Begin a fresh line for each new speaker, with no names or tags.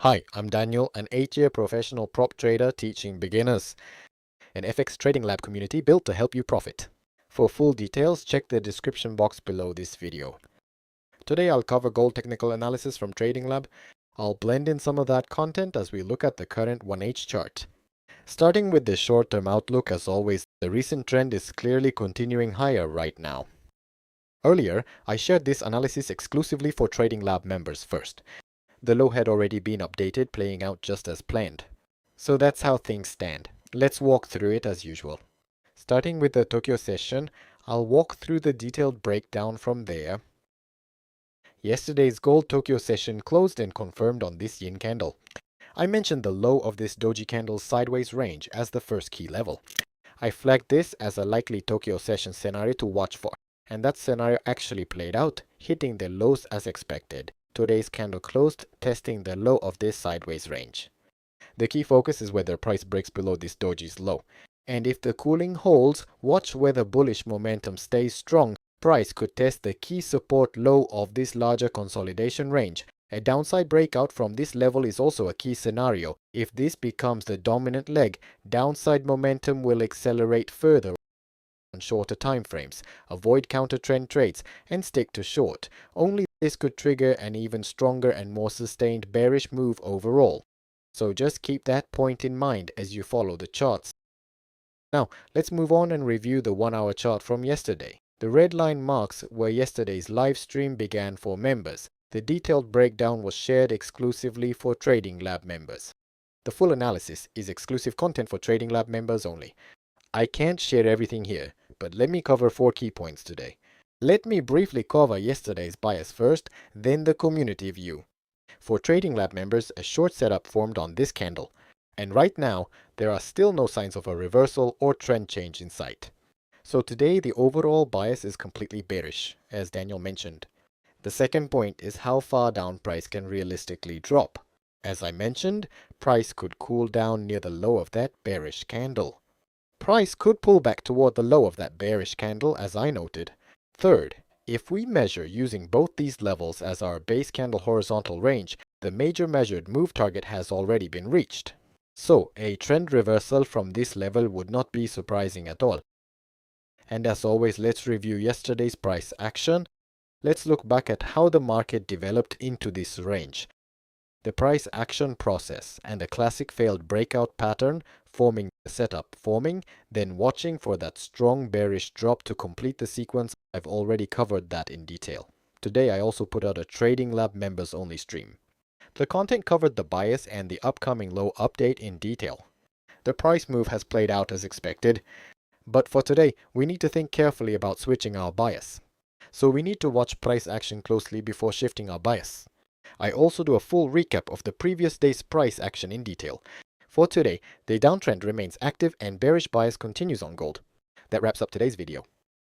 Hi, I'm Daniel, an 8-year professional prop trader teaching beginners, an FX Trading Lab community built to help you profit. For full details, check the description box below this video. Today I'll cover gold technical analysis from Trading Lab. I'll blend in some of that content as we look at the current 1H chart. Starting with the short-term outlook, as always, the recent trend is clearly continuing higher right now. Earlier, I shared this analysis exclusively for Trading Lab members first. The low had already been updated, playing out just as planned. So that's how things stand. Let's walk through it as usual. Starting with the Tokyo session, I'll walk through the detailed breakdown from there. Yesterday's gold Tokyo session closed and confirmed on this yin candle. I mentioned the low of this doji candle's sideways range as the first key level. I flagged this as a likely Tokyo session scenario to watch for, and that scenario actually played out, hitting the lows as expected. Today's candle closed, testing the low of this sideways range. The key focus is whether price breaks below this doji's low. And if the cooling holds, watch whether bullish momentum stays strong. Price could test the key support low of this larger consolidation range. A downside breakout from this level is also a key scenario. If this becomes the dominant leg, downside momentum will accelerate further on shorter time frames. Avoid counter trend trades and stick to short. Only this could trigger an even stronger and more sustained bearish move overall. So just keep that point in mind as you follow the charts. Now, let's move on and review the 1-hour chart from yesterday. The red line marks where yesterday's live stream began for members. The detailed breakdown was shared exclusively for Trading Lab members. The full analysis is exclusive content for Trading Lab members only. I can't share everything here, but let me cover 4 key points today. Let me briefly cover yesterday's bias first, then the community view. For Trading Lab members, a short setup formed on this candle, and right now there are still no signs of a reversal or trend change in sight. So today the overall bias is completely bearish, as Daniel mentioned. The second point is how far down price can realistically drop. As I mentioned, price could cool down near the low of that bearish candle. Price could pull back toward the low of that bearish candle, as I noted. Third, if we measure using both these levels as our base candle horizontal range, the major measured move target has already been reached. So a trend reversal from this level would not be surprising at all. And as always, let's review yesterday's price action. Let's look back at how the market developed into this range. The price action process and the classic failed breakout pattern, forming the setup, then watching for that strong bearish drop to complete the sequence. I've already covered that in detail. Today I also put out a Trading Lab members only stream. The content covered the bias and the upcoming low update in detail. The price move has played out as expected, but for today we need to think carefully about switching our bias. So we need to watch price action closely before shifting our bias. I also do a full recap of the previous day's price action in detail. For today, the downtrend remains active and bearish bias continues on gold. That wraps up today's video.